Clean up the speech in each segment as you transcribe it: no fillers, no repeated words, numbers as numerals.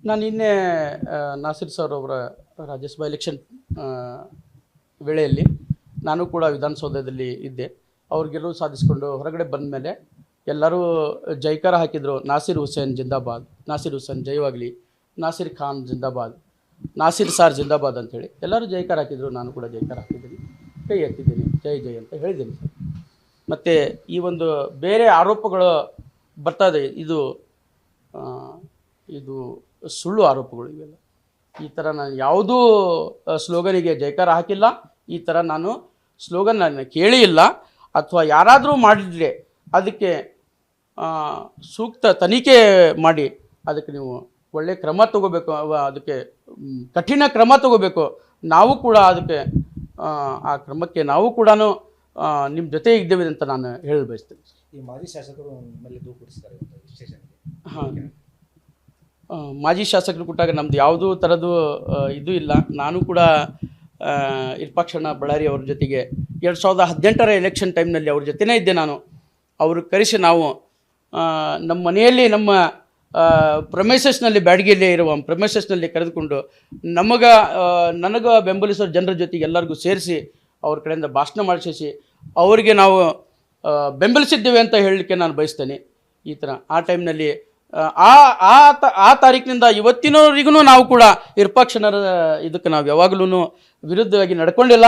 ನಾನು ನಿನ್ನೆ ನಾಸಿರ್ ಸರ್ ಅವರ ರಾಜ್ಯಸಭಾ ಎಲೆಕ್ಷನ್ ವೇಳೆಯಲ್ಲಿ ನಾನು ಕೂಡ ವಿಧಾನಸೌಧದಲ್ಲಿ ಇದ್ದೆ. ಅವ್ರು ಗೆಲುವು ಸಾಧಿಸಿಕೊಂಡು ಹೊರಗಡೆ ಬಂದ ಮೇಲೆ ಎಲ್ಲರೂ ಜೈಕಾರ ಹಾಕಿದರು. ನಾಸಿರ್ ಹುಸೇನ್ ಜಿಂದಾಬಾದ್, ನಾಸಿರ್ ಹುಸೇನ್ ಜಯವಾಗಲಿ, ನಾಸಿರ್ ಖಾನ್ ಜಿಂದಾಬಾದ್, ನಾಸಿರ್ ಸಾರ್ ಜಿಂದಾಬಾದ್ ಅಂಥೇಳಿ ಎಲ್ಲರೂ ಜೈಕಾರ ಹಾಕಿದರು. ನಾನು ಕೂಡ ಜೈಕಾರ ಹಾಕಿದ್ದೀನಿ, ಕೈ ಎತ್ತಿದ್ದೀನಿ, ಜೈ ಜೈ ಅಂತ ಹೇಳಿದ್ದೀನಿ ಸರ್. ಮತ್ತು ಈ ಒಂದು ಬೇರೆ ಆರೋಪಗಳು ಬರ್ತದೆ, ಇದು ಸುಳ್ಳು ಆರೋಪಗಳು ಇವೆಲ್ಲ. ಈ ಥರ ನಾನು ಯಾವುದೂ ಸ್ಲೋಗನಿಗೆ ಜೈಕಾರ ಹಾಕಿಲ್ಲ, ಈ ಥರ ನಾನು ಸ್ಲೋಗನ್ ನಾನು ಕೇಳಿ ಇಲ್ಲ. ಅಥವಾ ಯಾರಾದರೂ ಮಾಡಿದರೆ ಅದಕ್ಕೆ ಸೂಕ್ತ ತನಿಖೆ ಮಾಡಿ ಅದಕ್ಕೆ ನೀವು ಒಳ್ಳೆಯ ಕ್ರಮ ತಗೋಬೇಕು, ಅದಕ್ಕೆ ಕಠಿಣ ಕ್ರಮ ತಗೋಬೇಕು. ನಾವು ಕೂಡ ಅದಕ್ಕೆ ಆ ಕ್ರಮಕ್ಕೆ ನಾವು ಕೂಡ ನಿಮ್ಮ ಜೊತೆ ಇದ್ದೇವೆ ಅಂತ ನಾನು ಹೇಳಿ ಬಯಸ್ತೇನೆ. ಈ ಮಾಜಿ ಶಾಸಕರು ನಿಮ್ಮಲ್ಲಿ ದೂರು ಕೊಡಿಸ್ತಾರೆ ಸ್ಟೇಷನ್ಗೆ. ಹಾಂ, ಮಾಜಿ ಶಾಸಕರು ಕೊಟ್ಟಾಗ ನಮ್ಮದು ಯಾವುದೂ ಥರದ್ದು ಇದು ಇಲ್ಲ. ನಾನು ಕೂಡ ವಿರೂಪಾಕ್ಷಣ್ಣ ಬಳ್ಳಾರಿ ಅವ್ರ ಜೊತೆಗೆ 2018 ಎಲೆಕ್ಷನ್ ಟೈಮ್ನಲ್ಲಿ ಅವ್ರ ಜೊತೆನೇ ಇದ್ದೆ. ನಾನು ಅವರು ಕರೆಸಿ ನಾವು ನಮ್ಮ ಮನೆಯಲ್ಲಿ ನಮ್ಮ ಪ್ರಮೈಸಸ್ನಲ್ಲಿ ಬ್ಯಾಡಗಿಯಲ್ಲೇ ಇರುವ ಪ್ರಮೈಸಸ್ನಲ್ಲಿ ಕರೆದುಕೊಂಡು ನನಗೆ ಬೆಂಬಲಿಸೋ ಜನರ ಜೊತೆಗೆ ಎಲ್ಲರಿಗೂ ಸೇರಿಸಿ ಅವ್ರ ಕಡೆಯಿಂದ ಭಾಷಣ ಮಾಡಿಸಿ ಅವರಿಗೆ ನಾವು ಬೆಂಬಲಿಸಿದ್ದೇವೆ ಅಂತ ಹೇಳಲಿಕ್ಕೆ ನಾನು ಬಯಸ್ತೇನೆ. ಈ ಥರ ಆ ಟೈಮ್ನಲ್ಲಿ ಆ ತಾರೀಕಿನಿಂದ ಇವತ್ತಿನವರೆಗೂ ನಾವು ಕೂಡ ವಿರೂಪಾಕ್ಷಣ್ಣರ ಇದಕ್ಕೆ ನಾವು ಯಾವಾಗಲೂ ವಿರುದ್ಧವಾಗಿ ನಡ್ಕೊಂಡಿಲ್ಲ,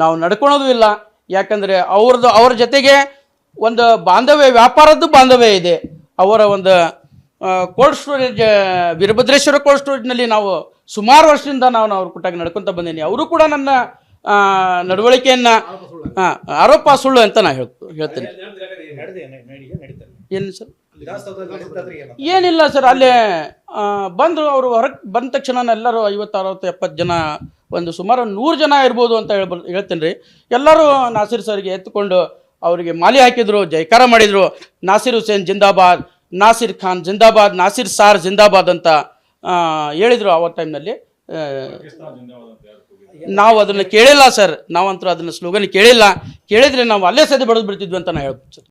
ನಾವು ನಡ್ಕೊಳೋದು ಇಲ್ಲ. ಯಾಕಂದರೆ ಅವ್ರ ಜೊತೆಗೆ ಒಂದು ಬಾಂಧವ್ಯ, ವ್ಯಾಪಾರದ್ದು ಬಾಂಧವ್ಯ ಇದೆ. ಅವರ ಒಂದು ಕೋಲ್ಡ್ ಸ್ಟೋರೇಜ್, ವೀರಭದ್ರೇಶ್ವರ ಕೋಲ್ಡ್ ಸ್ಟೋರೇಜ್ನಲ್ಲಿ ನಾವು ಸುಮಾರು ವರ್ಷದಿಂದ ನಾನು ಅವ್ರ ಕೊಟ್ಟಾಗ ನಡ್ಕೊತ ಬಂದೀನಿ. ಅವರು ಕೂಡ ನನ್ನ ನಡವಳಿಕೆಯನ್ನು ಆರೋಪ ಸುಳ್ಳು ಅಂತ ನಾನು ಹೇಳ್ತೇನೆ. ಏನು ಸರ್? ಏನಿಲ್ಲ ಸರ್, ಅಲ್ಲೇ ಬಂದರು ಅವರು. ಹೊರಗೆ ಬಂದ ತಕ್ಷಣ ಎಲ್ಲರೂ 50, 60, 70 ಜನ, ಒಂದು ಸುಮಾರು 100 ಜನ ಇರ್ಬೋದು ಅಂತ ಹೇಳ್ತೇನೆ ರೀ. ಎಲ್ಲರೂ ನಾಸಿರ್ ಸರ್ಗೆ ಎತ್ತುಕೊಂಡು ಅವರಿಗೆ ಮಾಲಿ ಹಾಕಿದರು, ಜೈಕಾರ ಮಾಡಿದರು. ನಾಸಿರ್ ಹುಸೇನ್ ಜಿಂದಾಬಾದ್, ನಾಸಿರ್ ಖಾನ್ ಜಿಂದಾಬಾದ್, ನಾಸಿರ್ ಸಾರ್ ಜಿಂದಾಬಾದ್ ಅಂತ ಹೇಳಿದರು. ಆ ಟೈಮ್ನಲ್ಲಿ ನಾವು ಅದನ್ನು ಕೇಳಿಲ್ಲ ಸರ್. ನಾವಂತೂ ಅದನ್ನು ಸ್ಲೋಗನ್ ಕೇಳಿಲ್ಲ. ಕೇಳಿದರೆ ನಾವು ಅಲ್ಲೇ ಸದ್ಯ ಬಡಿದು ಬಿಡ್ತಿದ್ವಿ ಅಂತ ನಾನು ಹೇಳ್ಬೋದು ಸರ್.